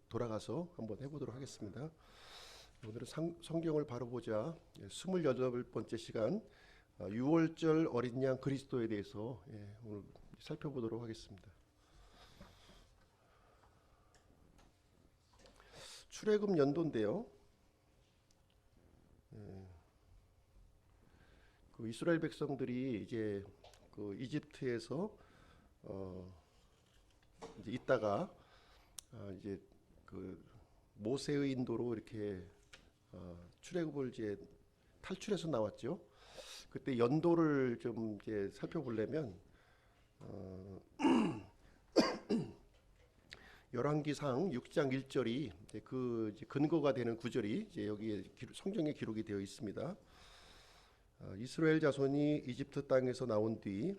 돌아가서 한번 해보도록 하겠습니다. 오늘은 성경을 바로 보자 28번째 시간 6월절 어린 양 그리스도에 대해서 오늘 살펴보도록 하겠습니다. 출애굽 연도인데요. 그 이스라엘 백성들이 이제 그 이집트에서 이제 있다가 이제 그 모세의 인도로 이렇게 출애굽을 이제 탈출해서 나왔죠. 그때 연도를 좀 이제 살펴보려면 열왕기상 6장 1절이 그 이제 근거가 되는 구절이 이제 여기에 성경에 기록이 되어 있습니다. 이스라엘 자손이 이집트 땅에서 나온 뒤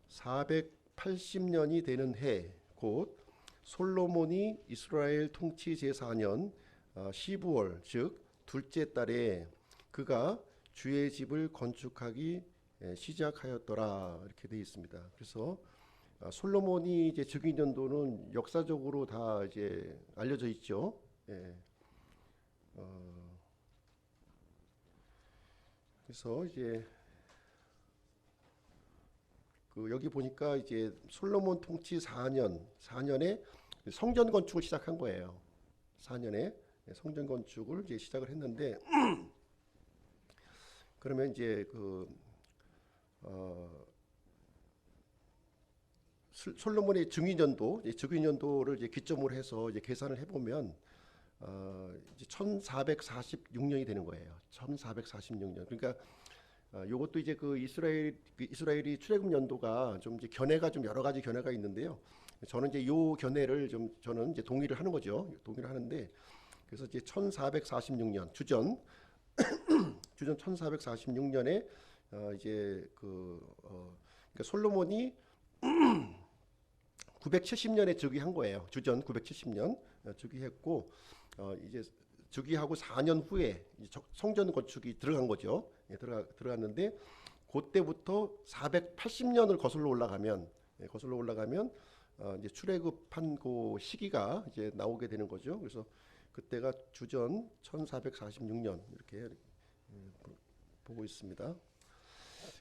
480년이 되는 해 곧 솔로몬이 이스라엘 통치 제4년 12월 즉 둘째 달에 그가 주의 집을 건축하기 시작하였더라 이렇게 되어 있습니다. 그래서 솔로몬이 이제 즉위 연도는 역사적으로 다 이제 알려져 있죠. 그래서 이제 그 여기 보니까 이제 솔로몬 통치 4년에 성전 건축을 시작한 거예요. 4년에 성전 건축을 이제 시작을 했는데 그러면 이제 그 솔로몬의 즉위년도를 이제 기점으로 해서 이제 계산을 해보면 이제 1446년이 되는 거예요. 1446년. 그러니까 요것도 이제 그 이스라엘이 출애굽 연도가 좀 이제 견해가 좀 여러 가지 견해가 있는데요. 저는 이제 요 견해를 좀 저는 이제 동의를 하는 거죠. 동의를 하는데 그래서 이제 1446년 주전 1446년에 이제 그러니까 솔로몬이 970년에 즉위한 거예요. 주전 970년 즉위했고 이제 즉위하고 4년 후에 성전 건축이 들어간 거죠. 들어갔는데 그때부터 480년을 거슬러 올라가면 이제 출애굽한 그 시기가 이제 나오게 되는 거죠. 그래서 그때가 주전 1446년 이렇게 보고 있습니다.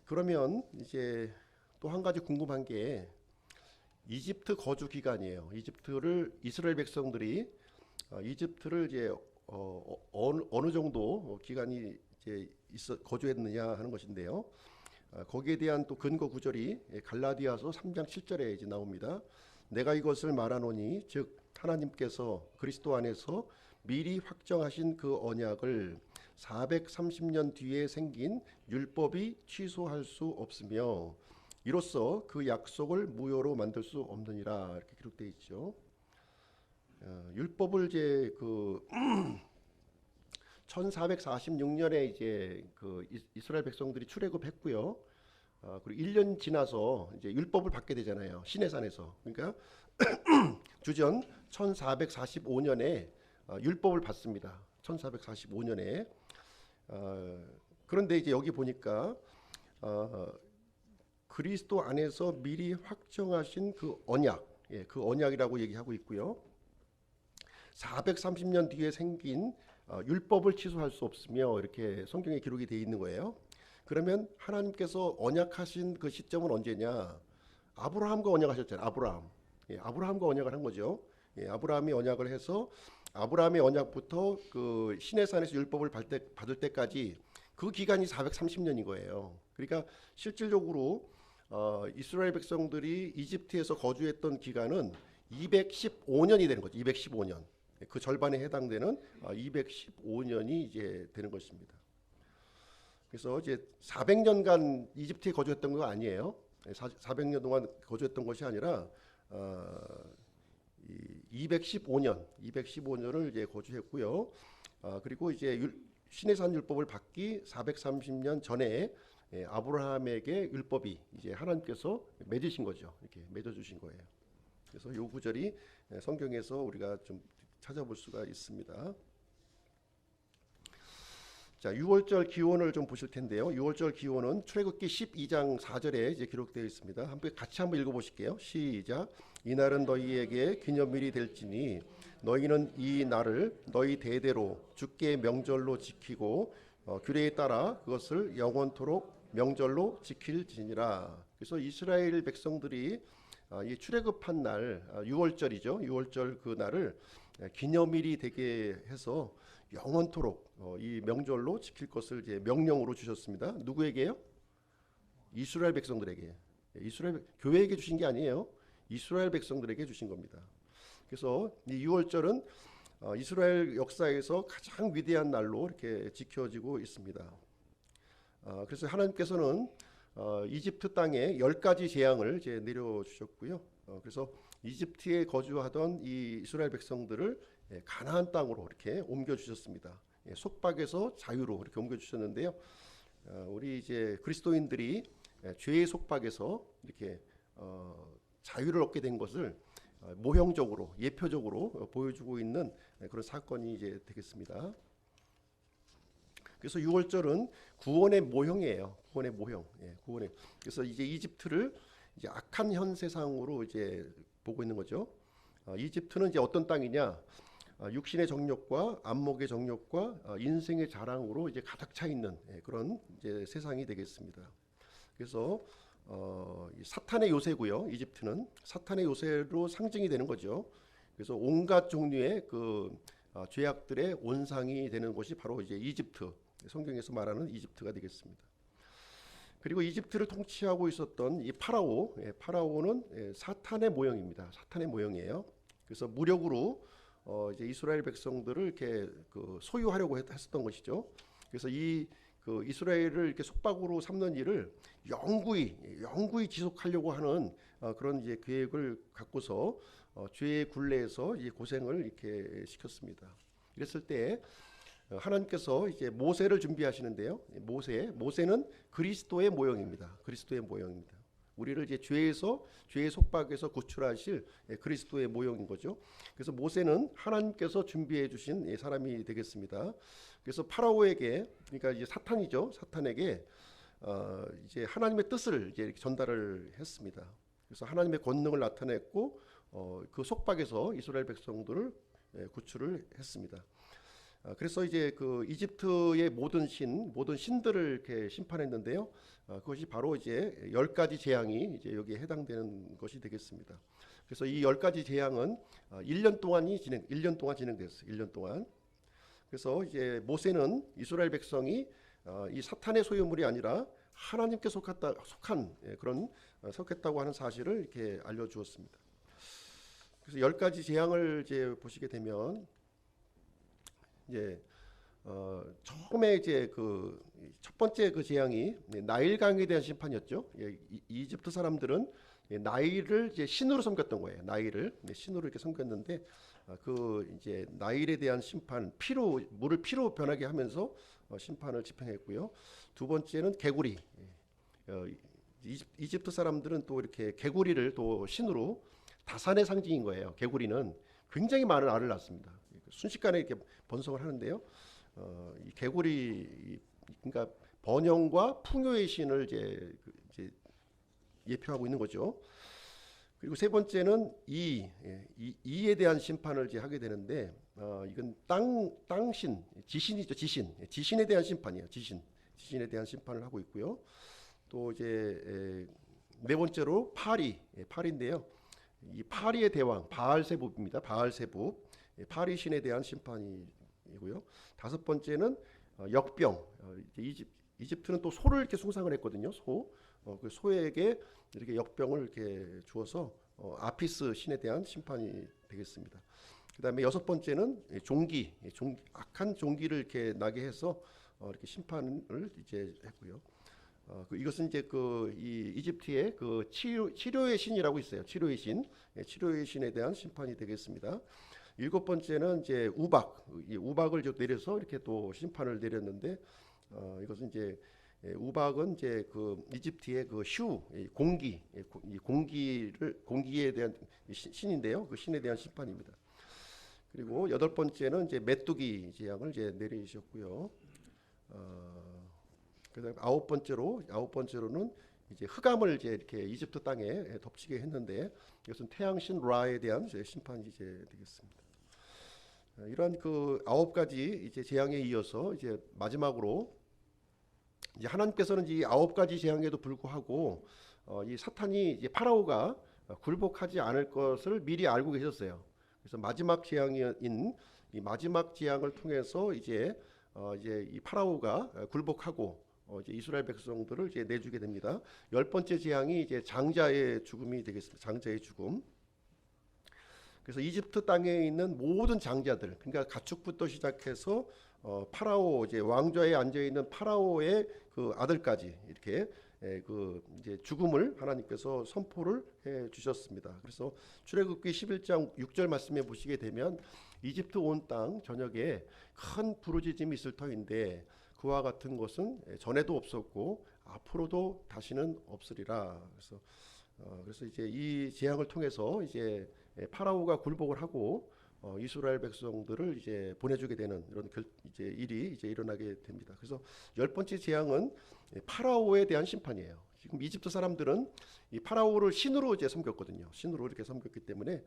그러면 이제 또 한 가지 궁금한 게 이집트 거주 기간이에요. 이스라엘 백성들이 이집트를 이제 어느 정도 기간이 이제 거주했느냐 하는 것인데요. 거기에 대한 또 근거 구절이 갈라디아서 3장 7절에 이제 나옵니다. 내가 이것을 말하노니 즉 하나님께서 그리스도 안에서 미리 확정하신 그 언약을 430년 뒤에 생긴 율법이 취소할 수 없으며 이로써 그 약속을 무효로 만들 수 없느니라 이렇게 기록되어 있죠. 율법을 이제 그 1446년에 이제 그 이스라엘 백성들이 출애굽했고요. 그리고 1년 지나서 이제 율법을 받게 되잖아요. 시내산에서. 그러니까 주전 1445년에 율법을 받습니다. 1445년에. 그런데 이제 여기 보니까 그리스도 안에서 미리 확정하신 그 언약, 그 언약이라고 얘기하고 있고요. 430년 뒤에 생긴 율법을 취소할 수 없으며 이렇게 성경에 기록이 되어 있는 거예요. 그러면 하나님께서 언약하신 그 시점은 언제냐? 아브라함과 언약하셨잖아요. 아브라함과 언약을 한 거죠. 아브라함이 언약을 해서 아브라함의 언약부터 그 시내산에서 율법을 받을 때까지 그 기간이 430년인 거예요. 그러니까 실질적으로 이스라엘 백성들이 이집트에서 거주했던 기간은 215년이 되는 거죠. 215년. 그 절반에 해당되는 215년이 이제 되는 것입니다. 그래서 이제 400년간 이집트에 거주했던 거 아니에요. 400년 동안 거주했던 것이 아니라 215년을 이제 거주했고요. 그리고 이제 시내산 율법을 받기 430년 전에 아브라함에게 율법이 이제 하나님께서 맺으신 거죠. 이렇게 맺어주신 거예요. 그래서 이 구절이 성경에서 우리가 좀 찾아볼 수가 있습니다. 자, 6월절 기원을 좀 보실 텐데요. 6월절 기원은 출애굽기 12장 4절에 이제 기록되어 있습니다. 같이 한번 읽어보실게요. 시작. 이날은 너희에게 기념일이 될지니 너희는 이 날을 너희 대대로 주께 명절로 지키고 규례에 따라 그것을 영원토록 명절로 지킬지니라. 그래서 이스라엘 백성들이 이 출애굽한 날 6월절이죠. 6월절 그 날을 기념일이 되게 해서 영원토록 이 명절로 지킬 것을 이제 명령으로 주셨습니다. 누구에게요? 이스라엘 백성들에게. 이스라엘 교회에게 주신 게 아니에요. 이스라엘 백성들에게 주신 겁니다. 그래서 이 6월절은 이스라엘 역사에서 가장 위대한 날로 이렇게 지켜지고 있습니다. 그래서 하나님께서는 이집트 땅에 10가지 재앙을 이제 내려주셨고요. 그래서 이집트에 거주하던 이 이스라엘 백성들을 가나안 땅으로 이렇게 옮겨주셨습니다. 속박에서 자유로 이렇게 옮겨주셨는데요. 우리 이제 그리스도인들이 죄의 속박에서 이렇게 자유를 얻게 된 것을 모형적으로 예표적으로 보여주고 있는 그런 사건이 이제 되겠습니다. 그래서 6월절은 구원의 모형이에요. 구원의 모형. 구원의. 그래서 이제 이집트를 이제 악한 현 세상으로 이제 보고 있는 거죠. 이집트는 이제 어떤 땅이냐? 육신의 정욕과 안목의 정욕과 인생의 자랑으로 이제 가득 차 있는 그런 이제 세상이 되겠습니다. 그래서 사탄의 요새고요. 이집트는 사탄의 요새로 상징이 되는 거죠. 그래서 온갖 종류의 그 죄악들의 온상이 되는 곳이 바로 이제 이집트. 성경에서 말하는 이집트가 되겠습니다. 그리고 이집트를 통치하고 있었던 이 파라오는 사탄의 모형입니다. 사탄의 모형이에요. 그래서 무력으로 이제 이스라엘 백성들을 이렇게 그 소유하려고 했었던 것이죠. 그래서 그 이스라엘을 이렇게 속박으로 삼는 일을 영구히 지속하려고 하는 그런 이제 계획을 갖고서 죄의 굴레에서 이 고생을 이렇게 시켰습니다. 그랬을 때 하나님께서 이제 모세를 준비하시는데요. 모세는 그리스도의 모형입니다. 그리스도의 모형입니다. 우리를 이제 죄의 속박에서 구출하실 그리스도의 모형인 거죠. 그래서 모세는 하나님께서 준비해 주신 사람이 되겠습니다. 그래서 파라오에게, 그러니까 이제 사탄이죠. 사탄에게 이제 하나님의 뜻을 이제 전달을 했습니다. 그래서 하나님의 권능을 나타냈고 그 속박에서 이스라엘 백성들을 구출을 했습니다. 그래서 이제 그 이집트의 모든 신들을 이렇게 심판했는데요. 그것이 바로 이제 10가지 재앙이 이제 여기에 해당되는 것이 되겠습니다. 그래서 이 10가지 재앙은 1년 동안 진행됐어요. 1년 동안. 그래서 이제 모세는 이스라엘 백성이 이 사탄의 소유물이 아니라 하나님께 속했다고 하는 사실을 이렇게 알려주었습니다. 그래서 10가지 재앙을 이제 보시게 되면 이제 처음에 이제 그 첫 번째 그 재앙이 나일강에 대한 심판이었죠. 이집트 사람들은 나일을 이제 신으로 섬겼던 거예요. 나일을 신으로 이렇게 섬겼는데 그 이제 나일에 대한 심판, 물을 피로 변하게 하면서 심판을 집행했고요. 두 번째는 개구리. 이집트 사람들은 또 이렇게 개구리를 또 신으로 다산의 상징인 거예요. 개구리는 굉장히 많은 알을 낳습니다. 순식간에 이렇게 번성을 하는데요. 이 개구리, 그러니까 번영과 풍요의 신을 이제 예표하고 있는 거죠. 그리고 세 번째는 이에 대한 심판을 이제 하게 되는데 이건 땅신, 지신이죠. 지신에 대한 심판이에요. 지신에 대한 심판을 하고 있고요. 또 이제 네 번째로 파리인데요. 이 파리의 대왕 바알세붑입니다. 바알세붑. 파리 신에 대한 심판이고요. 다섯 번째는 역병. 이집트는 또 소를 이렇게 숭상을 했거든요. 그 소에게 이렇게 역병을 이렇게 주어서 아피스 신에 대한 심판이 되겠습니다. 그다음에 여섯 번째는 악한 종기를 이렇게 나게 해서 이렇게 심판을 이제 했고요. 이것은 이제 이 이집트의 그 치료의 신이라고 있어요. 치료의 신에 대한 심판이 되겠습니다. 일곱 번째는 이제 우박을 내려서 이렇게 또 심판을 내렸는데 이것은 이제 우박은 이제 그 이집트의 그 공기에 대한 신인데요. 그 신에 대한 심판입니다. 그리고 여덟 번째는 이제 메뚜기 재앙을 이제 내리셨고요. 그다음 아홉 번째로는 이제 흑암을 이제 이렇게 이집트 땅에 덮치게 했는데 이것은 태양신 라에 대한 심판이 이제 되겠습니다. 이러한 그 9가지 이제 재앙에 이어서 이제 마지막으로 이제 하나님께서는 이 9가지 재앙에도 불구하고 이 사탄이 이제 파라오가 굴복하지 않을 것을 미리 알고 계셨어요. 그래서 마지막 재앙인 이 마지막 재앙을 통해서 이제 이 파라오가 굴복하고 이제 이스라엘 백성들을 이제 내주게 됩니다. 10번째 재앙이 이제 장자의 죽음이 되겠습니다. 장자의 죽음. 그래서 이집트 땅에 있는 모든 장자들, 그러니까 가축부터 시작해서 파라오 이제 왕좌에 앉아 있는 파라오의 그 아들까지 이렇게 그 이제 죽음을 하나님께서 선포를 해 주셨습니다. 그래서 출애굽기 11장 6절 말씀에 보시게 되면 이집트 온 땅 전역에 큰 부르짖음이 있을 터인데 그와 같은 것은 전에도 없었고 앞으로도 다시는 없으리라. 그래서 이제 이 재앙을 통해서 이제 파라오가 굴복을 하고 이스라엘 백성들을 이제 보내주게 되는 이런 이제 일이 이제 일어나게 됩니다. 그래서 10번째 재앙은 파라오에 대한 심판이에요. 지금 이집트 사람들은 이 파라오를 신으로 이제 섬겼거든요. 신으로 이렇게 섬겼기 때문에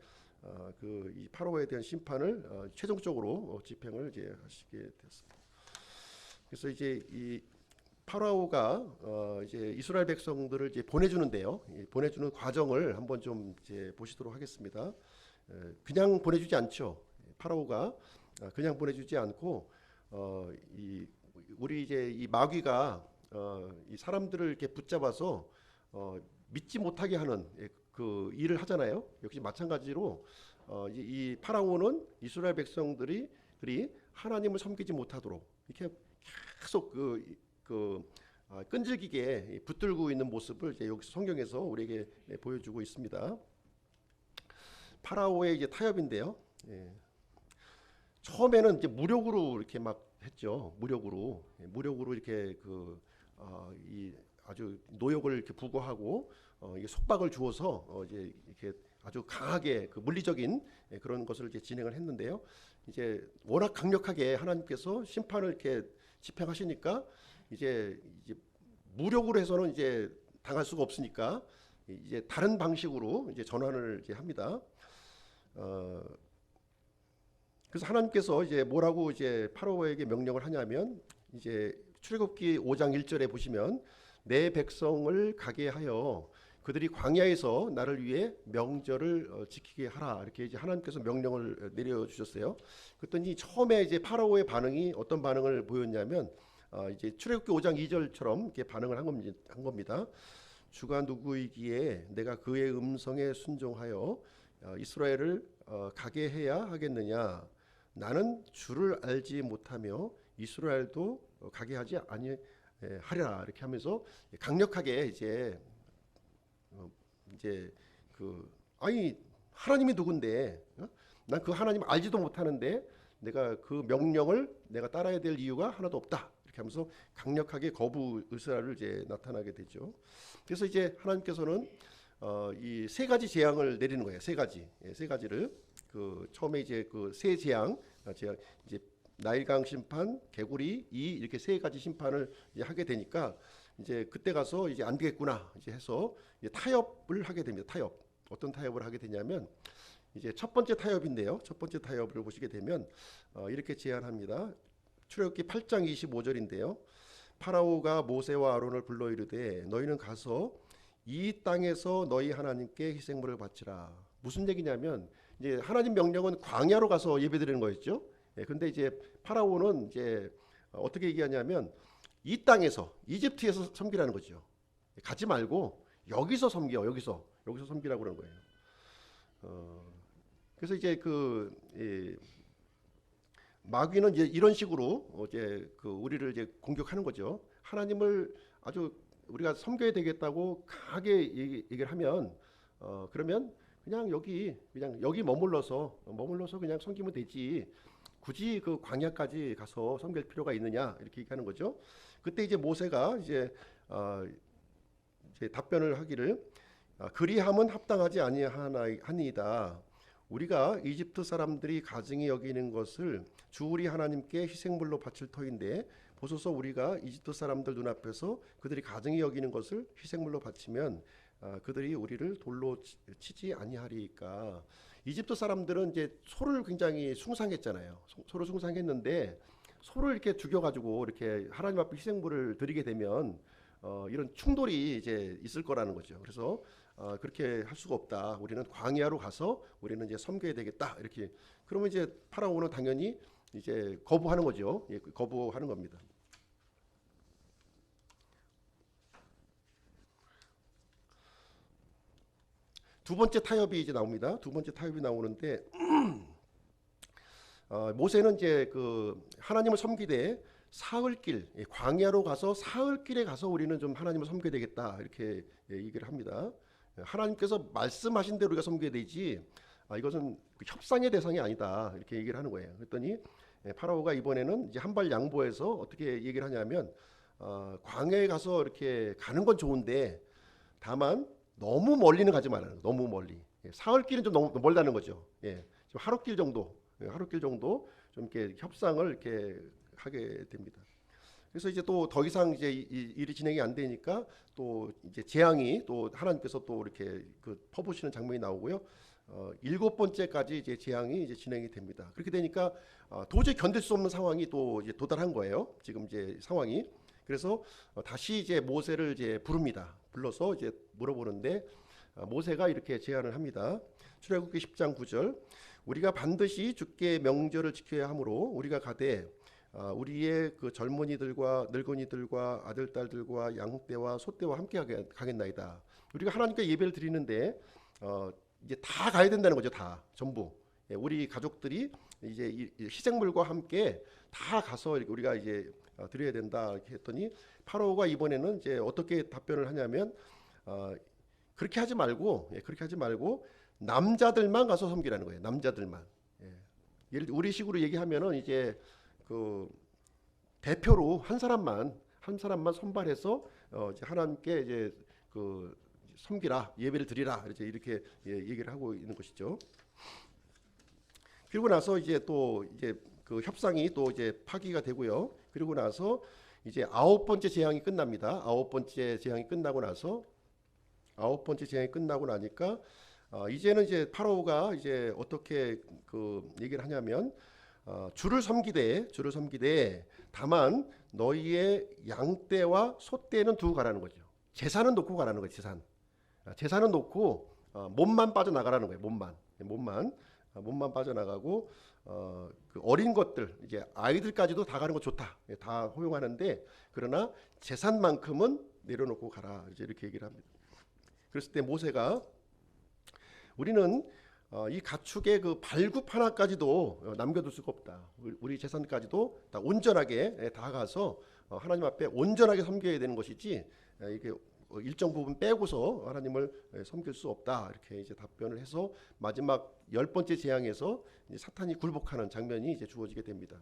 그 이 파라오에 대한 심판을 최종적으로 집행을 이제 하시게 되었습니다. 그래서 이제 이 파라오가 이제 이스라엘 백성들을 이제 보내주는데요. 보내주는 과정을 한번 좀 이제 보시도록 하겠습니다. 그냥 보내주지 않죠. 파라오가 그냥 보내주지 않고 우리 이제 이 마귀가 이 사람들을 이렇게 붙잡아서 믿지 못하게 하는 그 일을 하잖아요. 역시 마찬가지로 이 파라오는 이스라엘 백성들이 하나님을 섬기지 못하도록 이렇게 계속 끈질기게 붙들고 있는 모습을 이제 여기 성경에서 우리에게 보여주고 있습니다. 파라오의 이제 타협인데요. 처음에는 이제 무력으로 이렇게 막 했죠. 무력으로 이렇게 이 아주 노역을 이렇게 부과하고 이게 속박을 주어서 이제 이렇게 아주 강하게 그 물리적인 그런 것을 이제 진행을 했는데요. 이제 워낙 강력하게 하나님께서 심판을 이렇게 집행하시니까 이제 무력으로 해서는 이제 당할 수가 없으니까 이제 다른 방식으로 이제 전환을 이제 합니다. 그래서 하나님께서 이제 뭐라고 이제 파라오에게 명령을 하냐면 이제 출애굽기 5장 1절에 보시면 내 백성을 가게 하여 그들이 광야에서 나를 위해 명절을 지키게 하라 이렇게 이제 하나님께서 명령을 내려 주셨어요. 그랬더니 처음에 이제 파라오의 반응이 어떤 반응을 보였냐면 이제 출애굽기 5장 2절처럼 이렇게 반응을 한 겁니다. 주가 누구이기에 내가 그의 음성에 순종하여 이스라엘을 가게 해야 하겠느냐? 나는 주를 알지 못하며 이스라엘도 가게 하지 아니하리라 이렇게 하면서 강력하게 이제 아니 하나님이 누군데 난 그 하나님 알지도 못하는데 내가 그 명령을 내가 따라야 될 이유가 하나도 없다 이렇게 하면서 강력하게 거부 의사를 이제 나타나게 되죠. 그래서 이제 하나님께서는 이 세 가지 재앙을 내리는 거예요. 세 가지를 처음에 이제 그 세 재앙 이제 나일강 심판, 개구리, 이렇게 세 가지 심판을 이제 하게 되니까 이제 그때 가서 이제 안 되겠구나 이제 해서 이제 타협을 하게 됩니다. 타협. 어떤 타협을 하게 되냐면 이제 첫 번째 타협인데요. 첫 번째 타협을 보시게 되면 이렇게 제안합니다. 출애굽기 8장 25절인데요. 파라오가 모세와 아론을 불러 이르되 너희는 가서 이 땅에서 너희 하나님께 희생물을 바치라. 무슨 얘기냐면 이제 하나님 명령은 광야로 가서 예배드리는 거였죠. 근데 이제 파라오는 이제 어떻게 얘기하냐면 이 땅에서 이집트에서 섬기라는 거죠. 가지 말고 여기서 섬겨. 여기서 섬기라고 그러는 거예요. 그래서 이제 마귀는 이제 이런 식으로 이제 우리를 이제 공격하는 거죠. 하나님을 아주 우리가 섬겨야 되겠다고 강하게 얘기를 하면 그러면 그냥 여기 머물러서 그냥 섬기면 되지. 굳이 그 광야까지 가서 섬길 필요가 있느냐 이렇게 얘기하는 거죠. 그때 이제 모세가 이제 답변을 하기를 그리함은 합당하지 아니하니이다. 우리가 이집트 사람들이 가증히 여기는 것을 주 우리 하나님께 희생물로 바칠 터인데 보소서 우리가 이집트 사람들 눈앞에서 그들이 가증히 여기는 것을 희생물로 바치면 그들이 우리를 돌로 치지 아니하리까. 이집트 사람들은 이제 소를 굉장히 숭상했잖아요. 소를 숭상했는데 소를 이렇게 죽여가지고 이렇게 하나님 앞에 희생물을 드리게 되면 이런 충돌이 이제 있을 거라는 거죠. 그래서 그렇게 할 수가 없다. 우리는 광야로 가서 우리는 이제 섬겨야 되겠다. 이렇게 그러면 이제 파라오는 당연히 이제 거부하는 거죠. 예, 거부하는 겁니다. 두 번째 타협이 이제 나옵니다. 두 번째 타협이 나오는데 모세는 이제 그 하나님을 섬기되 사흘길 광야로 가서 사흘길에 가서 우리는 좀 하나님을 섬겨야 되겠다 이렇게 얘기를 합니다. 하나님께서 말씀하신 대로 우리가 섬겨야 되지 이것은 그 협상의 대상이 아니다 이렇게 얘기를 하는 거예요. 그랬더니 파라오가 이번에는 이제 한 발 양보해서 어떻게 얘기를 하냐면 광야에 가서 이렇게 가는 건 좋은데 다만 너무 멀리는 가지 말라는 거예요. 너무 멀리 사흘길은 좀 너무 멀다는 거죠. 예, 좀 하루길 정도 하루길 정도 좀 이렇게 협상을 이렇게 하게 됩니다. 그래서 이제 또 더 이상 이제 이 일이 진행이 안 되니까 또 이제 재앙이 또 하나님께서 또 이렇게 그 퍼부시는 장면이 나오고요. 일곱 번째까지 이제 재앙이 이제 진행이 됩니다. 그렇게 되니까 도저히 견딜 수 없는 상황이 또 이제 도달한 거예요. 지금 이제 상황이. 그래서 다시 이제 모세를 이제 부릅니다. 불러서 이제 물어보는데 모세가 이렇게 제안을 합니다. 출애굽기 10장 9절 우리가 반드시 주께 명절을 지켜야 하므로 우리가 가되 우리의 그 젊은이들과 늙은이들과 아들 딸들과 양떼와 소떼와 함께 가겠나이다. 우리가 하나님께 예배를 드리는데 이제 다 가야 된다는 거죠. 다 전부 우리 가족들이 이제 이 희생물과 함께 다 가서 우리가 이제 드려야 된다 이렇게 했더니 파라오가 이번에는 이제 어떻게 답변을 하냐면 그렇게 하지 말고 남자들만 가서 섬기라는 거예요. 남자들만. 예를 들어 우리식으로 얘기하면은 이제 그 대표로 한 사람만 선발해서 이제 하나님께 이제 그 섬기라 예배를 드리라 이렇게 얘기를 하고 있는 것이죠. 그리고 나서 이제 또 이제 그 협상이 또 이제 파기가 되고요. 그리고 나서 이제 아홉 번째 재앙이 끝납니다. 아홉 번째 재앙이 끝나고 나니까 이제는 이제 파라오가 이제 어떻게 그 얘기를 하냐면 주를 섬기되 다만 너희의 양떼와 소떼는 두고 가라는 거죠. 재산은 놓고 가라는 거죠. 재산은 놓고 몸만 빠져나가라는 거예요. 몸만 빠져나가고 그 어린 것들 이제 아이들까지도 다 가는 거 좋다. 다 허용하는데 그러나 재산만큼은 내려놓고 가라. 이제 이렇게 얘기를 합니다. 그랬을 때 모세가 우리는 이 가축의 그 발굽 하나까지도 남겨둘 수가 없다. 우리 재산까지도 다 온전하게 다 가서 하나님 앞에 온전하게 섬겨야 되는 것이지 이게 일정 부분 빼고서 하나님을 섬길 수 없다. 이렇게 이제 답변을 해서 마지막 열 번째 재앙에서 사탄이 굴복하는 장면이 이제 주어지게 됩니다.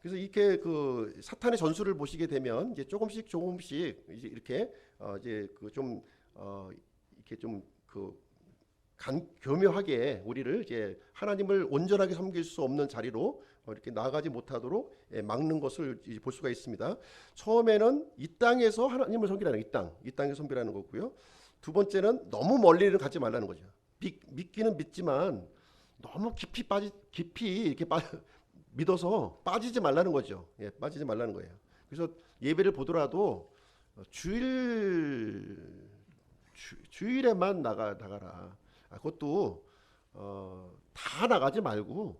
그래서 이렇게 그 사탄의 전술을 보시게 되면 이제 조금씩 이제 이렇게 이제 그 좀 이렇게 좀 그 교묘하게 우리를 이제 하나님을 온전하게 섬길 수 없는 자리로 이렇게 나아가지 못하도록 막는 것을 볼 수가 있습니다. 처음에는 이 땅에서 하나님을 섬기라는 이 땅에서 섬기라는 거고요. 두 번째는 너무 멀리는 가지 말라는 거죠. 믿기는 믿지만 너무 깊이 이렇게 믿어서 빠지지 말라는 거죠. 빠지지 말라는 거예요. 그래서 예배를 보더라도 주일에만 나가라. 그것도 다 나가지 말고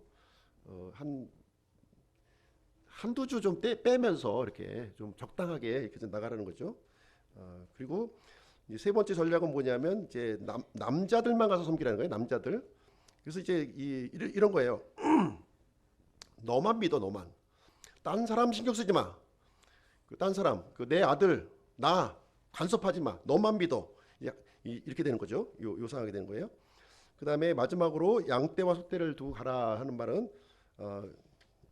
한두 주 좀 빼면서 이렇게 좀 적당하게 이렇게 좀 나가라는 거죠. 그리고 이제 세 번째 전략은 뭐냐면 이제 남자들만 가서 섬기라는 거예요. 남자들. 그래서 이제 이런 거예요. 너만 믿어, 너만. 딴 사람 신경 쓰지 마. 딴 사람, 내 아들, 나 간섭하지 마. 너만 믿어. 이렇게 되는 거죠. 요 상황이 되는 거예요. 그 다음에 마지막으로 양떼와 소떼를 두고 가라 하는 말은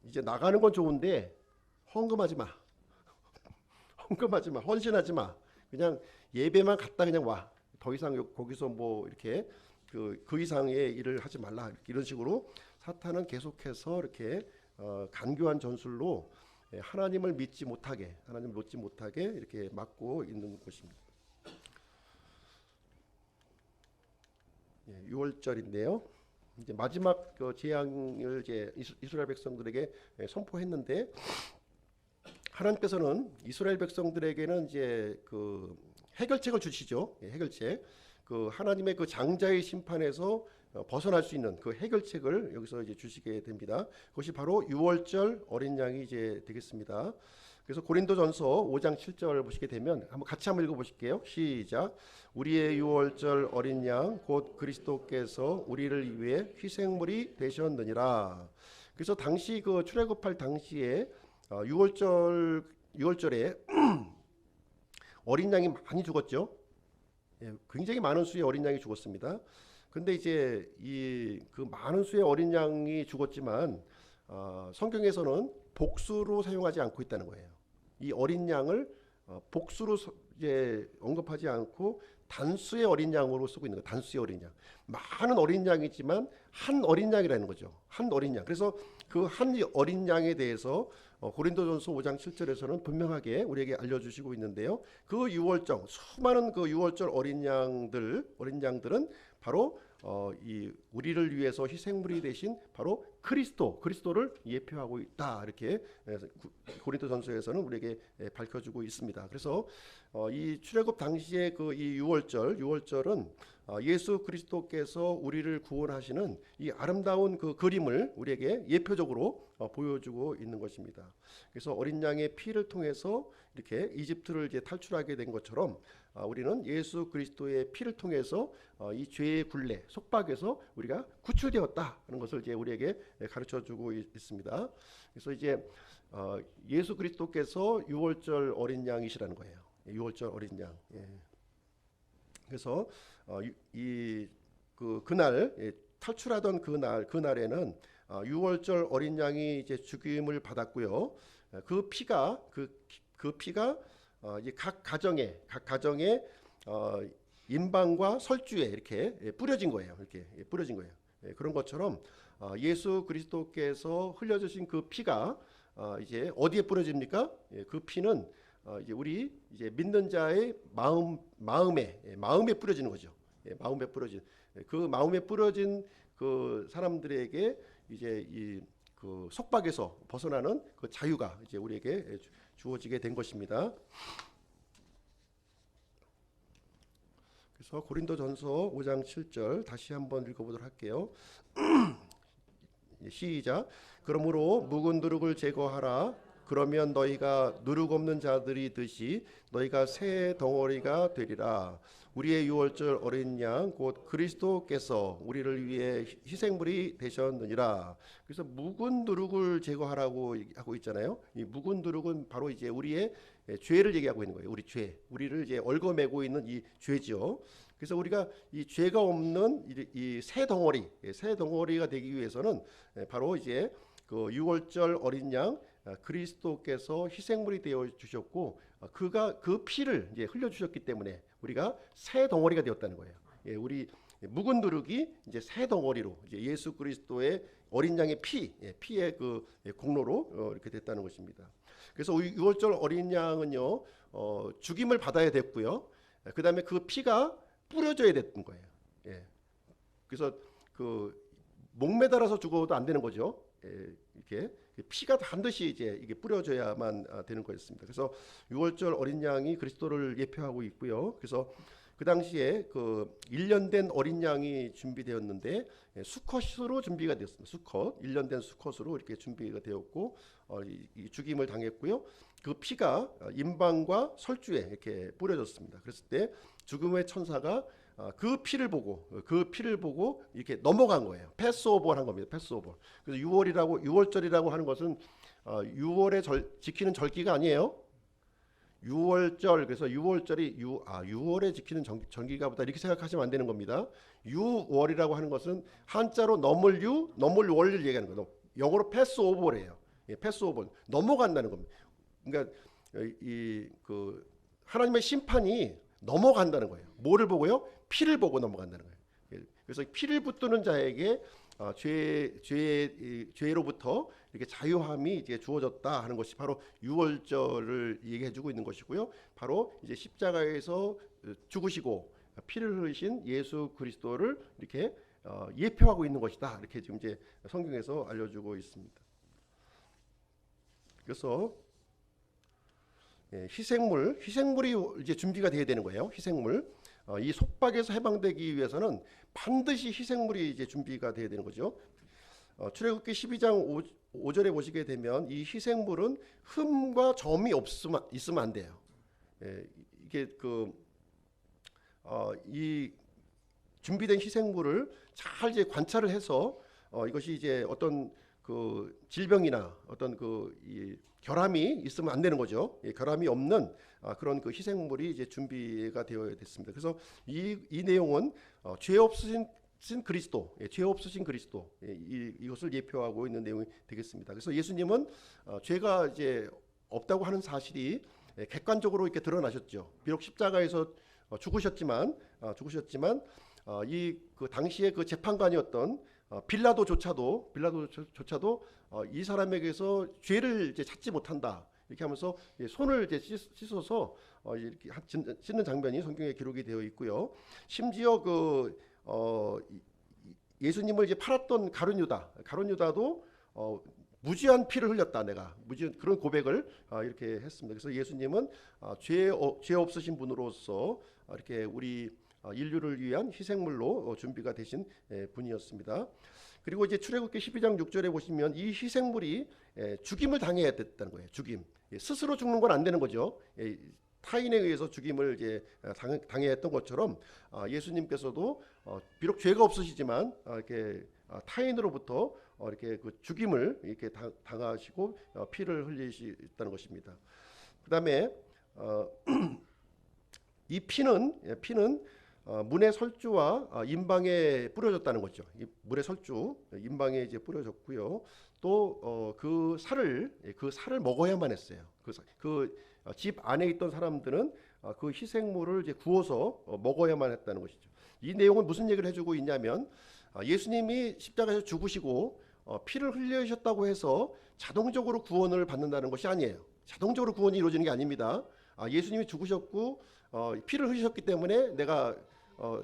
이제 나가는 건 좋은데 헌금하지 마. 헌신하지 마. 그냥 예배만 갔다 그냥 와. 더 이상 거기서 뭐 이렇게 그 이상의 일을 하지 말라. 이런 식으로 사탄은 계속해서 이렇게 간교한 전술로 하나님을 믿지 못하게 이렇게 막고 있는 것입니다. 6월절인데요. 이제 마지막 그 재앙을 이제 이스라엘 백성들에게 선포했는데, 하나님께서는 이스라엘 백성들에게는 이제 그 해결책을 주시죠. 해결책. 그 하나님의 그 장자의 심판에서 벗어날 수 있는 그 해결책을 여기서 이제 주시게 됩니다. 그것이 바로 유월절 어린 양이 이제 되겠습니다. 그래서 고린도전서 5장 7절 보시게 되면 같이 한번 읽어보실게요. 시작. 우리의 유월절 어린 양 곧 그리스도께서 우리를 위해 희생물이 되셨느니라. 그래서 당시 그 출애굽할 당시에 유월절에 어린 양이 많이 죽었죠. 굉장히 많은 수의 어린 양이 죽었습니다. 근데 이제 이 그 많은 수의 어린 양이 죽었지만 성경에서는 복수로 사용하지 않고 있다는 거예요. 이 어린 양을 복수로 이제 언급하지 않고 단수의 어린 양으로 쓰고 있는 거예요. 단수의 어린 양. 많은 어린 양이지만 한 어린 양이라는 거죠. 한 어린 양. 그래서 그 한 어린 양에 대해서 고린도전서 5장 7절에서는 분명하게 우리에게 알려주시고 있는데요. 그 유월절, 수많은 그 유월절 어린 양들은 바로 이 우리를 위해서 희생물이 되신 바로 그리스도를 예표하고 있다. 이렇게 고린도전서에서는 우리에게 밝혀주고 있습니다. 그래서 이 출애굽 당시에 그 이 유월절은 예수 그리스도께서 우리를 구원하시는 이 아름다운 그 그림을 우리에게 예표적으로 보여주고 있는 것입니다. 그래서 어린 양의 피를 통해서 이렇게 이집트를 이제 탈출하게 된 것처럼 우리는 예수 그리스도의 피를 통해서 이 죄의 굴레, 속박에서 우리가 구출되었다 하는 것을 이제 우리에게 가르쳐주고 있습니다. 그래서 이제 예수 그리스도께서 유월절 어린 양이시라는 거예요. 유월절 어린 양. 그래서 그날 탈출하던 그날에는 유월절 어린 양이 이제 죽임을 받았고요. 그 피가 이제 각 가정에 인방과 설주에 이렇게 뿌려진 거예요. 이렇게 뿌려진 거예요. 그런 것처럼 예수 그리스도께서 흘려주신 그 피가 이제 어디에 뿌려집니까? 그 피는 이제 우리 이제 믿는 자의 마음에 뿌려지는 거죠. 마음에 뿌려진 마음에 뿌려진 그 사람들에게 이제 이 그 속박에서 벗어나는 그 자유가 이제 우리에게 주어지게 된 것입니다. 그래서 고린도전서 5장 7절 다시 한번 읽어보도록 할게요. 시작. 그러므로 묵은 누룩을 제거하라. 그러면 너희가 누룩 없는 자들이 듯이 너희가 새 덩어리가 되리라. 우리의 유월절 어린 양 곧 그리스도께서 우리를 위해 희생물이 되셨느니라. 그래서 묵은 누룩을 제거하라고 하고 있잖아요. 이 묵은 누룩은 바로 이제 우리의 죄를 얘기하고 있는 거예요. 우리 죄, 우리를 이제 얽어매고 있는 이 죄죠. 그래서 우리가 이 죄가 없는 이 새 덩어리가 되기 위해서는 바로 이제 그 유월절 어린 양 그리스도께서 희생물이 되어 주셨고 그가 그 피를 이제 흘려 주셨기 때문에 우리가 새 덩어리가 되었다는 거예요. 우리 묵은 누룩이 이제 새 덩어리로 이제 예수 그리스도의 어린 양의 피의 그 공로로 이렇게 됐다는 것입니다. 그래서 유월절 어린 양은요 죽임을 받아야 됐고요. 그다음에 그 피가 뿌려져야 됐던 거예요. 그래서 그 목매달아서 죽어도 안 되는 거죠. 이렇게 피가 반드시 이제 이게 뿌려져야만 되는 거였습니다. 그래서 유월절 어린 양이 그리스도를 예표하고 있고요. 그래서 그 당시에 그 1년 된 어린 양이 준비되었는데 수컷으로 준비가 되었습니다. 수컷 1년 된 수컷으로 이렇게 준비가 되었고 이 죽임을 당했고요. 그 피가 임방과 설주에 이렇게 뿌려졌습니다. 그랬을 때 죽음의 천사가 그 피를 보고 이렇게 넘어간 거예요. 패스오버한 겁니다. 패스오버. 그래서 유월절이라고 하는 것은 6월에 지키는 절기가 아니에요. 유월절. 그래서 유월절이 6월에 지키는 절기가 보다 이렇게 생각하시면 안 되는 겁니다. 유월이라고 하는 것은 한자로 넘을월을 얘기하는 거예요. 영어로 패스오버래요. 패스오버. 넘어간다는 겁니다. 그러니까 그 하나님의 심판이 넘어간다는 거예요. 뭐를 보고요? 피를 보고 넘어간다는 거예요. 그래서 피를 붙드는 자에게 죄로부터 이렇게 자유함이 이제 주어졌다 하는 것이 바로 유월절을 얘기해주고 있는 것이고요. 바로 이제 십자가에서 죽으시고 피를 흘리신 예수 그리스도를 이렇게 예표하고 있는 것이다. 이렇게 지금 이제 성경에서 알려주고 있습니다. 그래서 희생물이 이제 준비가 돼야 되는 거예요. 희생물. 이 속박에서 해방되기 위해서는 반드시 희생물이 이제 준비가 돼야 되는 거죠. 출애굽기 12장 5절에 보시게 되면 이 희생물은 흠과 점이 있으면 안 돼요. 이게 이 준비된 희생물을 잘 이제 관찰을 해서 이것이 이제 어떤 그 질병이나 어떤 이 결함이 있으면 안 되는 거죠. 결함이 없는 그런 그 희생물이 이제 준비가 되어야 됐습니다. 그래서 이 내용은 죄 없으신 그리스도, 죄 없으신 그리스도, 이것을 예표하고 있는 내용이 되겠습니다. 그래서 예수님은 죄가 이제 없다고 하는 사실이 객관적으로 이렇게 드러나셨죠. 비록 십자가에서 죽으셨지만 이 그 당시에 그 재판관이었던 빌라도조차도 이 사람에게서 죄를 이제 찾지 못한다. 이렇게 하면서 손을 이제 씻어서 이렇게 씻는 장면이 성경에 기록이 되어 있고요. 심지어 예수님을 이제 팔았던 가룟 유다도 무지한 피를 흘렸다. 내가 무지한 그런 고백을 이렇게 했습니다. 그래서 예수님은 죄 없으신 분으로서 이렇게 우리 인류를 위한 희생물로 준비가 되신 분이었습니다. 그리고 이제 출애굽기 12장 6절에 보시면 이 희생물이 죽임을 당해야 됐다는 거예요. 죽임. 스스로 죽는 건 안 되는 거죠. 타인에 의해서 죽임을 이제 당해야 했던 것처럼 예수님께서도 비록 죄가 없으시지만 이렇게 타인으로부터 이렇게 그 죽임을 이렇게 당하시고 피를 흘리셨다는 것입니다. 그다음에 이 피는 문의 설주와 임방에 뿌려졌다는 거죠. 이 물의 설주, 임방에 이제 뿌려졌고요. 또 그 살을 먹어야만 했어요. 집 안에 있던 사람들은 그 희생물을 이제 구워서 먹어야만 했다는 것이죠. 이 내용은 무슨 얘기를 해주고 있냐면 예수님이 십자가에서 죽으시고 피를 흘리셨다고 해서 자동적으로 구원을 받는다는 것이 아니에요. 자동적으로 구원이 이루어지는 게 아닙니다. 예수님이 죽으셨고 피를 흘리셨기 때문에 내가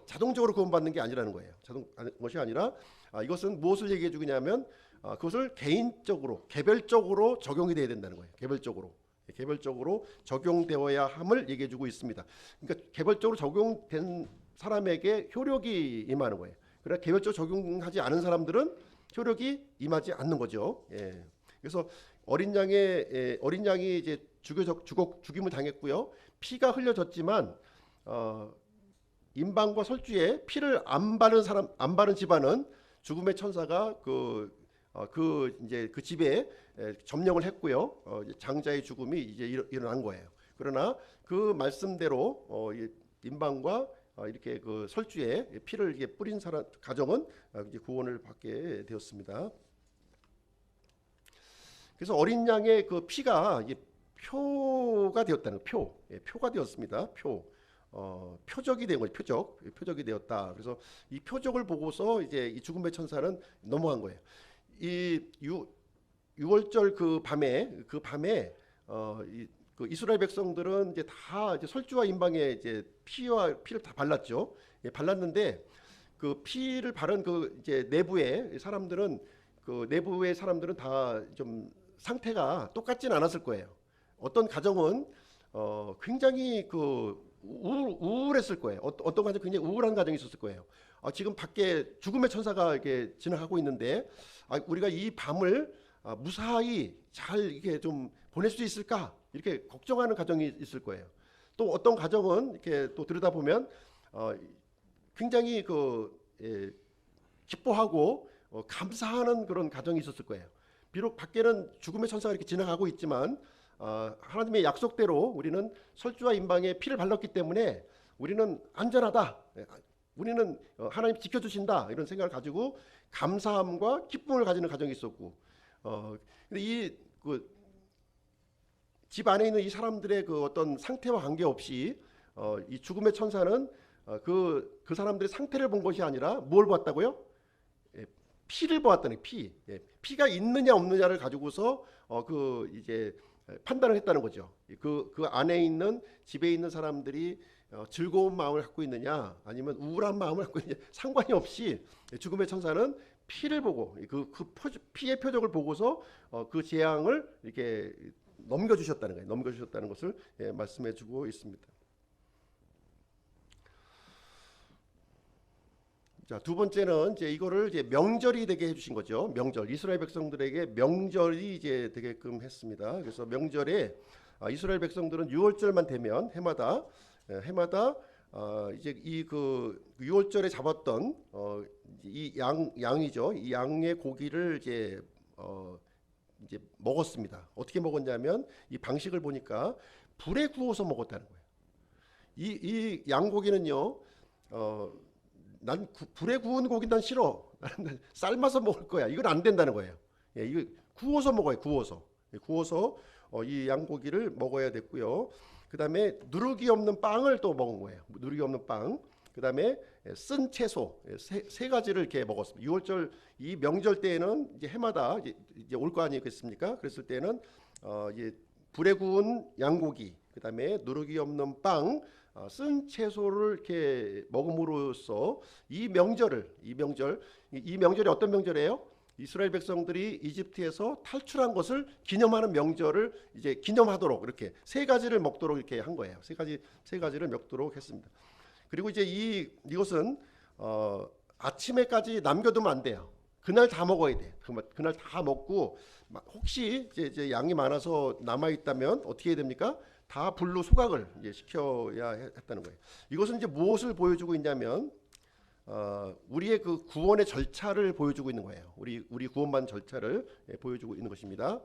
자동적으로 구원받는 게 아니라는 거예요. 것이 아니라 이것은 무엇을 얘기해 주냐면 그것을 개별적으로 적용이 돼야 된다는 거예요. 개별적으로 적용되어야 함을 얘기해 주고 있습니다. 그러니까 개별적으로 적용된 사람에게 효력이 임하는 거예요. 그러나 개별적으로 적용하지 않은 사람들은 효력이 임하지 않는 거죠. 그래서 어린 양이 이제 죽임을 당했고요. 피가 흘려졌지만 임방과 설주에 피를 안 바른 집안은 죽음의 천사가 이제 그 집에 점령을 했고요. 장자의 죽음이 이제 일어난 거예요. 그러나 그 말씀대로 임방과 이렇게 그 설주에 피를 이렇게 뿌린 가정은 이제 구원을 받게 되었습니다. 그래서 어린 양의 그 피가 이제 표가 되었다는 표가 되었습니다. 표적이 된 거죠. 표적이 되었다. 그래서 이 표적을 보고서 이제 이 죽음의 천사는 넘어간 거예요. 이 6월절 그 밤에 그 이스라엘 백성들은 이제 다 이제 설주와 임방에 이제 피를 다 발랐죠. 발랐는데 그 피를 바른 그 이제 내부의 사람들은 다 좀 상태가 똑같진 않았을 거예요. 어떤 가정은 굉장히 우울했을 거예요. 어떤 가정 굉장히 우울한 가정이 있었을 거예요. 지금 밖에 죽음의 천사가 이렇게 지나가고 있는데 우리가 이 밤을 무사히 잘 이렇게 좀 보낼 수 있을까 이렇게 걱정하는 가정이 있을 거예요. 또 어떤 가정은 이렇게 또 들여다보면 굉장히 기뻐하고 감사하는 그런 가정이 있었을 거예요. 비록 밖에는 죽음의 천사가 이렇게 지나가고 있지만 하나님의 약속대로 우리는 설주와 임방에 피를 발랐기 때문에 우리는 안전하다. 우리는 하나님 지켜주신다. 이런 생각을 가지고 감사함과 기쁨을 가지는 가정이 있었고, 근데 집 안에 있는 이 사람들의 그 어떤 상태와 관계없이 이 죽음의 천사는 그 사람들의 상태를 본 것이 아니라 뭘 봤다고요? 피를 보았다는 피가 있느냐 없느냐를 가지고서 이제 판단을 했다는 거죠. 그 안에 있는 집에 있는 사람들이 즐거운 마음을 갖고 있느냐 아니면 우울한 마음을 갖고 있느냐 상관이 없이 죽음의 천사는 피를 보고 피의 표적을 보고서 그 재앙을 이렇게 넘겨주셨다는 거예요. 넘겨주셨다는 것을 말씀해주고 있습니다. 자, 두 번째는 이제 이거를 이제 명절이 되게 해주신 거죠. 명절, 이스라엘 백성들에게 명절이 이제 되게끔 했습니다. 그래서 명절에 이스라엘 백성들은 6월절만 되면 해마다 이제 이 그 6월절에 잡았던 이 양이죠. 이 양의 고기를 이제 먹었습니다. 어떻게 먹었냐면 이 방식을 보니까 불에 구워서 먹었다는 거예요. 이 양고기는요. 난 불에 구운 고기 난 싫어. 삶아서 먹을 거야. 이건 안 된다는 거예요. 예, 이거 구워서 먹어요. 구워서 이 양고기를 먹어야 됐고요. 그다음에 누룩이 없는 빵을 또 먹은 거예요. 누룩이 없는 빵. 그다음에 쓴 채소 세 가지를 이렇게 먹었습니다. 6월절 이 명절 때에는 이제 해마다 이제 올 거 아니겠습니까? 그랬을 때는 이제 불에 구운 양고기, 그다음에 누룩이 없는 빵, 쓴 채소를 이렇게 먹음으로써 이 명절이 어떤 명절이에요? 이스라엘 백성들이 이집트에서 탈출한 것을 기념하는 명절을 이제 기념하도록 이렇게 세 가지를 먹도록 이렇게 한 거예요. 세 가지를 먹도록 했습니다. 그리고 이제 이것은 아침에까지 남겨두면 안 돼요. 그날 다 먹어야 돼. 그날 다 먹고 혹시 이제 양이 많아서 남아 있다면 어떻게 해야 됩니까? 다 불로 소각을 이제 시켜야 했다는 거예요. 이것은 이제 무엇을 보여주고 있냐면 우리의 그 구원의 절차를 보여주고 있는 거예요. 우리 구원받는 절차를 보여주고 있는 것입니다.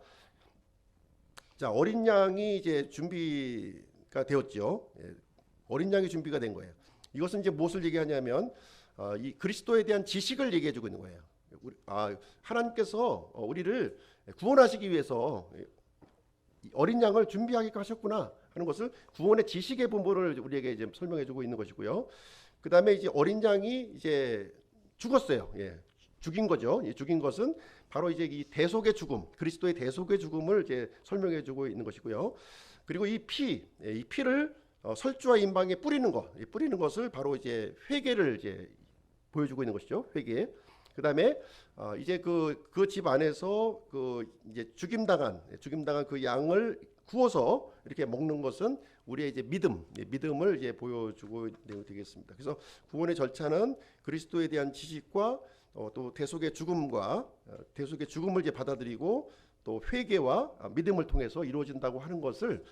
자, 어린 양이 이제 준비가 되었죠. 어린 양이 준비가 된 거예요. 이것은 이제 무엇을 얘기하냐면 이 그리스도에 대한 지식을 얘기해주고 있는 거예요. 하나님께서 우리를 구원하시기 위해서 어린 양을 준비하게 하셨구나 하는 것을 구원의 지식의 본보를 우리에게 이제 설명해주고 있는 것이고요. 그 다음에 이제 어린 양이 이제 죽었어요. 죽인 거죠. 죽인 것은 바로 이제 이 대속의 죽음, 그리스도의 대속의 죽음을 이제 설명해주고 있는 것이고요. 그리고 이 피를 설주와 임방에 뿌리는 것을 바로 이제 회개를 이제 보여주고 있는 것이죠. 회개. 그 다음에 이제 그 집 안에서 이제 죽임당한 그 양을 구워서 이렇게 먹는 것은 우리의 이제 믿음을 이제 보여주고 되겠습니다. 그래서 구원의 절차는 그리스도에 대한 지식과 또 대속의 죽음을 이제 받아들이고 또 회개와 믿음을 통해서 이루어진다고 하는 것을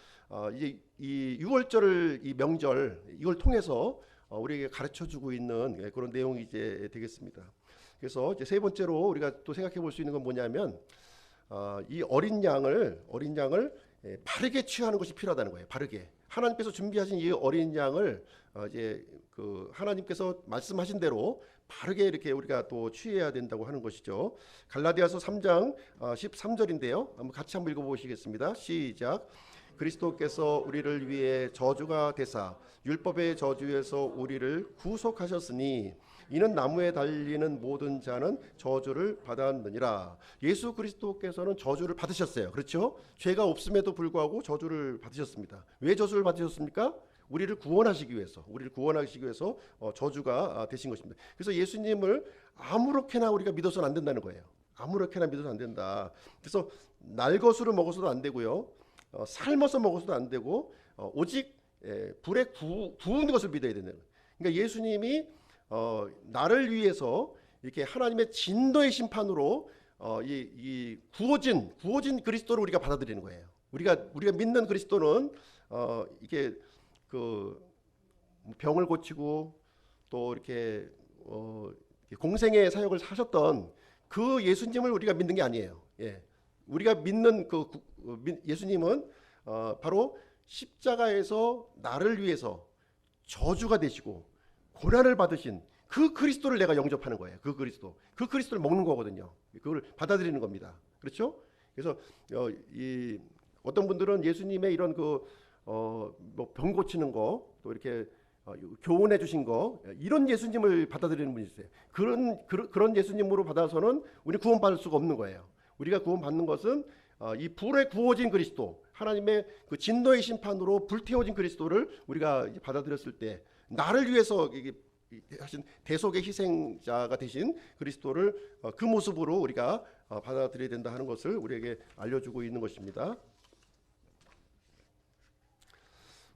이제 이 6월절 이 명절 이걸 통해서 우리에게 가르쳐주고 있는 그런 내용이 이제 되겠습니다. 그래서 이제 세 번째로 우리가 또 생각해 볼 수 있는 건 뭐냐면 이 어린 양을 바르게 취하는 것이 필요하다는 거예요. 바르게 하나님께서 준비하신 이 어린 양을 이제 그 하나님께서 말씀하신 대로 바르게 이렇게 우리가 또 취해야 된다고 하는 것이죠. 갈라디아서 3장 13절인데요. 한번 같이 한번 읽어보시겠습니다. 시작. 그리스도께서 우리를 위해 저주가 되사 율법의 저주에서 우리를 구속하셨으니 이는 나무에 달리는 모든 자는 저주를 받았느니라. 예수 그리스도께서는 저주를 받으셨어요. 그렇죠? 죄가 없음에도 불구하고 저주를 받으셨습니다. 왜 저주를 받으셨습니까? 우리를 구원하시기 위해서 저주가 되신 것입니다. 그래서 예수님을 아무렇게나 우리가 믿어서는 안 된다는 거예요. 아무렇게나 믿어서는 안 된다. 그래서 날것으로 먹어서도 안 되고요. 삶아서 먹어서도 안 되고 오직 불에 구운 것을 믿어야 되는 거예요. 그러니까 예수님이 나를 위해서 이렇게 하나님의 진노의 심판으로 이 구워진 그리스도를 우리가 받아들이는 거예요. 우리가 믿는 그리스도는 이게 그 병을 고치고 또 이렇게 공생의 사역을 하셨던 그 예수님을 우리가 믿는 게 아니에요. 우리가 믿는 예수님은 바로 십자가에서 나를 위해서 저주가 되시고 고난을 받으신 그 그리스도를 내가 영접하는 거예요. 그 그리스도를 먹는 거거든요. 그걸 받아들이는 겁니다. 그렇죠? 그래서 이 어떤 분들은 예수님의 이런 뭐 병 고치는 거, 또 이렇게 교훈해 주신 거, 이런 예수님을 받아들이는 분이 있어요. 그런 예수님으로 받아서는 우리 구원받을 수가 없는 거예요. 우리가 구원받는 것은 이 불에 구워진 그리스도, 하나님의 그 진노의 심판으로 불태워진 그리스도를 우리가 받아들였을 때, 나를 위해서 하신 대속의 희생자가 되신 그리스도를 그 모습으로 우리가 받아들여야 된다 하는 것을 우리에게 알려주고 있는 것입니다.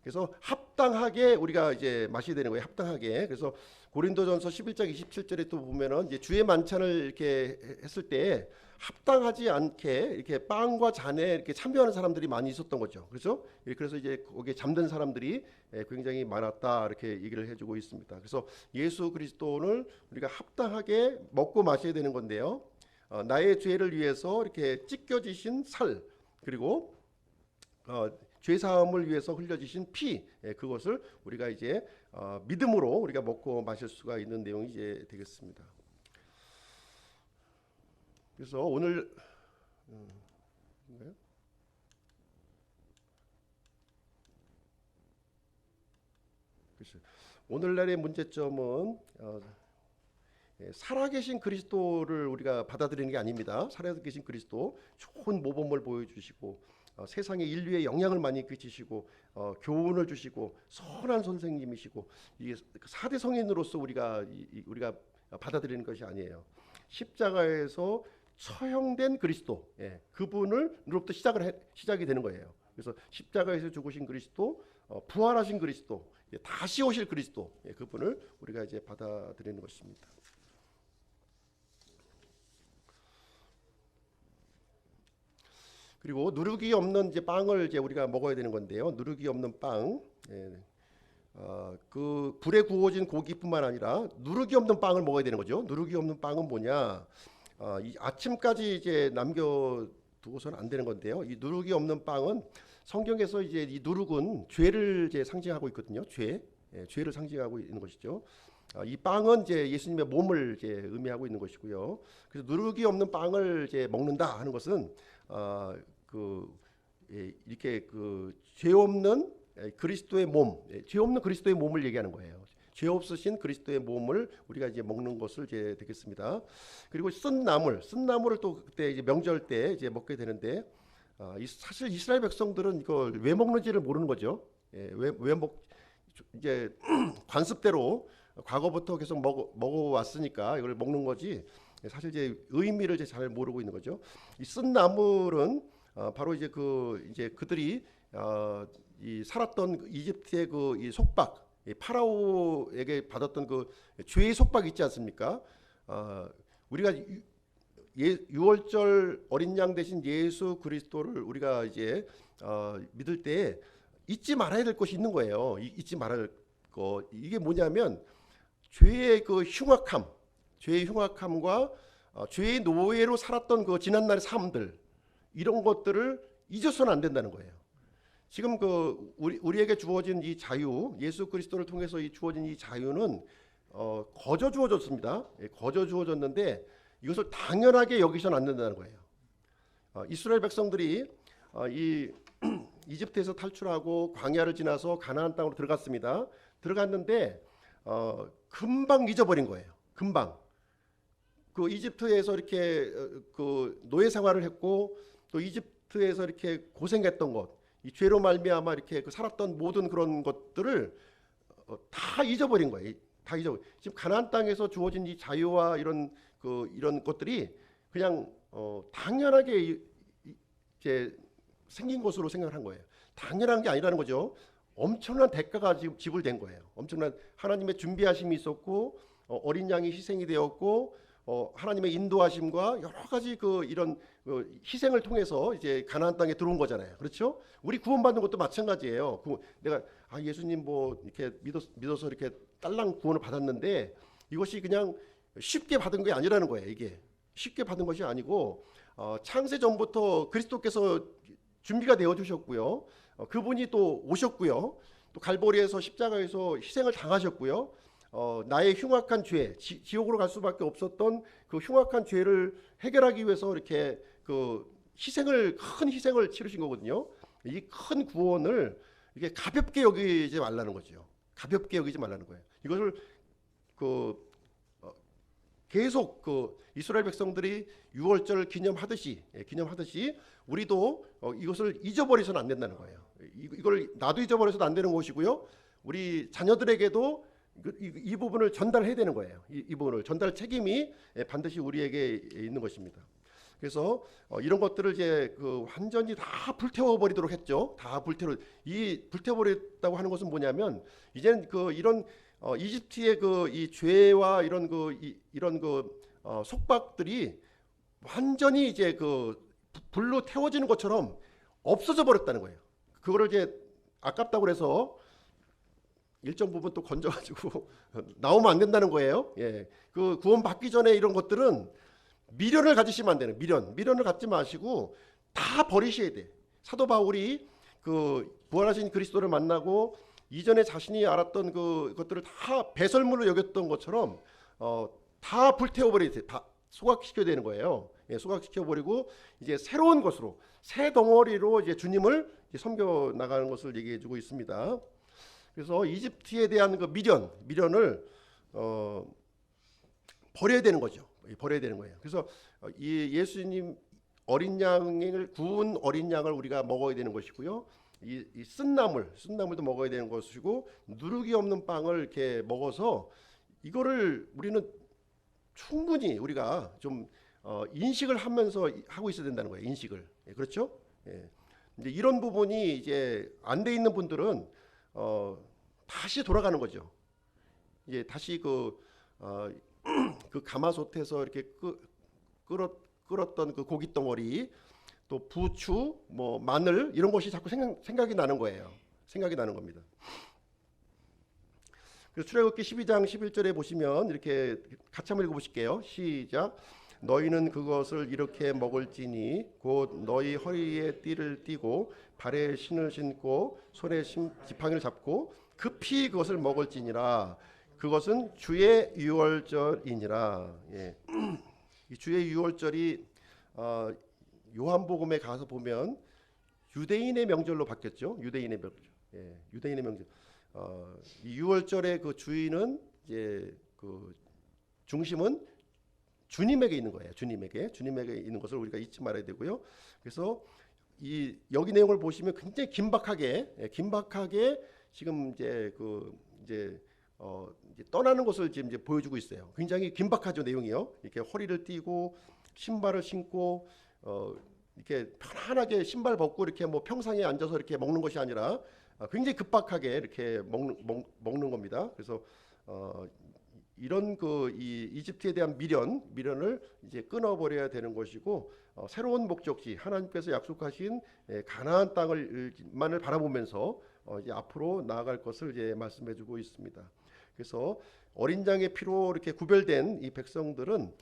그래서 합당하게 우리가 이제 마셔야 되는 거예요. 합당하게. 그래서 고린도전서 11장 27절에 또 보면은 이제 주의 만찬을 이렇게 했을 때 합당하지 않게 이렇게 빵과 잔에 이렇게 참여하는 사람들이 많이 있었던 거죠. 그렇죠? 그래서 이제 거기에 잠든 사람들이 굉장히 많았다 이렇게 얘기를 해주고 있습니다. 그래서 예수 그리스도를 우리가 합당하게 먹고 마셔야 되는 건데요. 나의 죄를 위해서 이렇게 찢겨지신 살, 그리고 죄 사함을 위해서 흘려지신 피, 그것을 우리가 이제 믿음으로 우리가 먹고 마실 수가 있는 내용이 이제 되겠습니다. 그래서 오늘 오늘날의 문제점은 살아계신 그리스도를 우리가 받아들이는 게 아닙니다. 살아계신 그리스도, 좋은 모범을 보여주시고 세상에 인류의 영향을 많이 끼치시고 교훈을 주시고 선한 선생님이시고, 이게 4대 성인으로서 우리가 받아들이는 것이 아니에요. 십자가에서 처형된 그리스도, 그분을로부터 시작이 되는 거예요. 그래서 십자가에서 죽으신 그리스도, 부활하신 그리스도, 다시 오실 그리스도, 그분을 우리가 이제 받아들이는 것입니다. 그리고 누룩이 없는 이제 빵을 이제 우리가 먹어야 되는 건데요. 누룩이 없는 빵, 그 불에 구워진 고기뿐만 아니라 누룩이 없는 빵을 먹어야 되는 거죠. 누룩이 없는 빵은 뭐냐? 이 아침까지 이제 남겨두고서는 안 되는 건데요. 이 누룩이 없는 빵은 성경에서 이제 이 누룩은 죄를 이제 상징하고 있거든요. 죄를 상징하고 있는 것이죠. 이 빵은 이제 예수님의 몸을 이제 의미하고 있는 것이고요. 그래서 누룩이 없는 빵을 이제 먹는다 하는 것은 이렇게 죄 없는 그리스도의 몸, 죄 없는 그리스도의 몸을 얘기하는 거예요. 죄 없으신 그리스도의 몸을 우리가 이제 먹는 것을 이제 되겠습니다. 그리고 쓴 나물을 또 그때 이제 명절 때 이제 먹게 되는데, 사실 이스라엘 백성들은 이걸 왜 먹는지를 모르는 거죠. 이제 관습대로 과거부터 계속 먹어왔으니까 이걸 먹는 거지, 사실 이제 의미를 이제 잘 모르고 있는 거죠. 이 쓴 나물은 바로 이제 그들이 이 살았던 이집트의 이 속박, 파라오에게 받았던 그 죄의 속박 있지 않습니까? 우리가 유월절 어린 양 대신 예수 그리스도를 우리가 이제 믿을 때 잊지 말아야 될 것이 있는 거예요. 잊지 말아야 될 거, 이게 뭐냐면 죄의 그 죄의 흉악함과 죄의 노예로 살았던 그 지난날의 삶들, 이런 것들을 잊어서는 안 된다는 거예요. 지금 우리에게 주어진 이 자유, 예수 그리스도를 통해서 주어진 이 자유는 거저 주어졌습니다. 거저 주어졌는데 이것을 당연하게 여기서는 안 된다는 거예요. 이스라엘 백성들이 이 이집트에서 탈출하고 광야를 지나서 가나안 땅으로 들어갔습니다. 들어갔는데 금방 잊어버린 거예요. 금방. 그 이집트에서 이렇게 그 노예 생활을 했고, 또 이집트에서 이렇게 고생했던 것, 이 죄로 말미암아 이렇게 살았던 모든 그런 것들을 다 잊어버린 거예요. 다 잊어버린. 지금 가나안 땅에서 주어진 이 자유와 이런 것들이 그냥 당연하게 이제 생긴 것으로 생각을 한 거예요. 당연한 게 아니라는 거죠. 엄청난 대가가 지금 지불된 거예요. 엄청난 하나님의 준비하심이 있었고, 어린 양이 희생이 되었고, 하나님의 인도하심과 여러 가지 이런 희생을 통해서 이제 가나안 땅에 들어온 거잖아요. 그렇죠? 우리 구원받는 것도 마찬가지예요. 내가 예수님 뭐 이렇게 믿어서 이렇게 딸랑 구원을 받았는데, 이것이 그냥 쉽게 받은 게 아니라는 거예요. 이게 쉽게 받은 것이 아니고 창세 전부터 그리스도께서 준비가 되어 주셨고요. 그분이 또 오셨고요. 또 갈보리에서 십자가에서 희생을 당하셨고요. 나의 흉악한 죄, 지옥으로 갈 수밖에 없었던 그 흉악한 죄를 해결하기 위해서 이렇게 큰 희생을 치르신 거거든요. 이 큰 구원을 이게 가볍게 여기지 말라는 거죠. 가볍게 여기지 말라는 거예요. 이것을 계속 그 이스라엘 백성들이 유월절을 기념하듯이 우리도 이것을 잊어버려서는 안 된다는 거예요. 이걸 나도 잊어버려서는 안 되는 것이고요. 우리 자녀들에게도 이 부분을 전달해야 되는 거예요. 이 부분을 전달 책임이 반드시 우리에게 있는 것입니다. 그래서 이런 것들을 이제 그 완전히 다 불태워 버리도록 했죠. 다 불태워버렸다고 하는 것은 뭐냐면 이제는 그 이런 이집트의 그 이 죄와 이런 속박들이 완전히 이제 그 불로 태워지는 것처럼 없어져 버렸다는 거예요. 그거를 이제 아깝다고 그래서 일정 부분 또 건져가지고 나오면 안 된다는 거예요. 예, 그 구원 받기 전에 이런 것들은 미련을 가지시면 안 되는 미련을 갖지 마시고 다 버리셔야 돼. 사도 바울이 그 부활하신 그리스도를 만나고 이전에 자신이 알았던 그것들을 다 배설물로 여겼던 것처럼 다 불태워버려야 돼. 다 소각시켜야 되는 거예요. 예, 소각시켜버리고 이제 새로운 것으로 새 덩어리로 이제 주님을 이제 섬겨 나가는 것을 얘기해주고 있습니다. 그래서 이집트에 대한 그 미련을 버려야 되는 거죠. 버려야 되는 거예요. 그래서 이 예수님 구운 어린 양을 우리가 먹어야 되는 것이고요. 이 쓴나물도 먹어야 되는 것이고 누룩이 없는 빵을 이렇게 먹어서 이거를 우리는 충분히 우리가 좀 인식을 하면서 하고 있어야 된다는 거예요. 인식을. 예, 그렇죠? 예. 이제 이런 부분이 이제 안 돼 있는 분들은 다시 돌아가는 거죠. 이제 다시 그 가마솥에서 이렇게 끓었던 그 고기 덩어리, 또 부추, 뭐 마늘 이런 것이 자꾸 생각이 나는 거예요. 생각이 나는 겁니다. 그래서 출애굽기 12장 11절에 보시면 이렇게 같이 한번 읽어보실게요. 시작. 너희는 그것을 이렇게 먹을지니 곧 너희 허리에 띠를 띠고 발에 신을 신고 손에 지팡이를 잡고 급히 그것을 먹을지니라. 그것은 주의 유월절이니라. 예. 이 주의 유월절이 요한복음에 가서 보면 유대인의 명절로 바뀌었죠. 유대인의 명절. 예. 유대인의 명절. 이 유월절의 그 주인은 이제 그 중심은 주님에게 있는 거예요. 주님에게 있는 것을 우리가 잊지 말아야 되고요. 그래서 이 여기 내용을 보시면 굉장히 긴박하게 지금 이제 이제 떠나는 것을 지금 이제 보여주고 있어요. 굉장히 긴박하죠, 내용이요. 이렇게 허리를 띠고 신발을 신고 이렇게 편안하게 신발 벗고 이렇게 뭐 평상에 앉아서 이렇게 먹는 것이 아니라 굉장히 급박하게 이렇게 먹는 겁니다. 그래서 이런 이 이집트에 대한 미련을 이제 끊어버려야 되는 것이고 새로운 목적지 하나님께서 약속하신 가나안 땅을만을 바라보면서 이제 앞으로 나아갈 것을 이제 말씀해주고 있습니다. 그래서 어린 양의 피로 이렇게 구별된 이 백성들은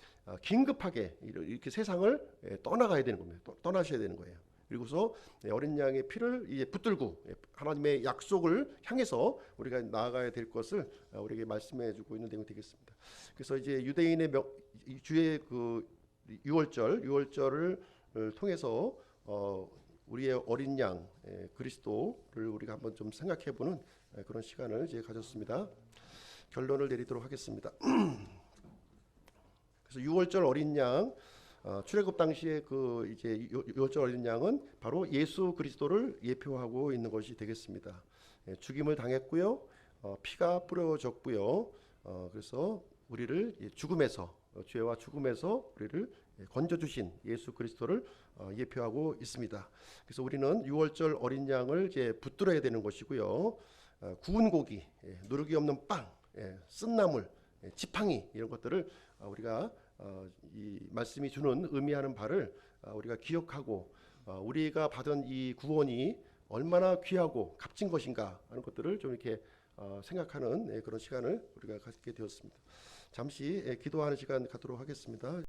긴급하게 이렇게 세상을 떠나가야 되는 겁니다. 떠나셔야 되는 거예요. 그리고서 어린 양의 피를 이제 붙들고 하나님의 약속을 향해서 우리가 나아가야 될 것을 우리에게 말씀해주고 있는 내용이 되겠습니다. 그래서 이제 유대인의 주의 그 유월절을 통해서 우리의 어린 양 그리스도를 우리가 한번 좀 생각해보는 그런 시간을 이제 가졌습니다. 결론을 내리도록 하겠습니다. 그래서 유월절 어린 양 출애굽 당시에 그 이제 유월절 어린 양은 바로 예수 그리스도를 예표하고 있는 것이 되겠습니다. 죽임을 당했고요, 피가 뿌려졌고요. 그래서 우리를 죄와 죽음에서 우리를 건져주신 예수 그리스도를 예표하고 있습니다. 그래서 우리는 유월절 어린 양을 이제 붙들어야 되는 것이고요. 구운 고기, 누룩이 없는 빵, 쓴나물, 지팡이 이런 것들을 우리가 이 말씀이 주는 의미하는 바를 우리가 기억하고 우리가 받은 이 구원이 얼마나 귀하고 값진 것인가 하는 것들을 좀 이렇게 생각하는 그런 시간을 우리가 갖게 되었습니다. 잠시 기도하는 시간 갖도록 하겠습니다.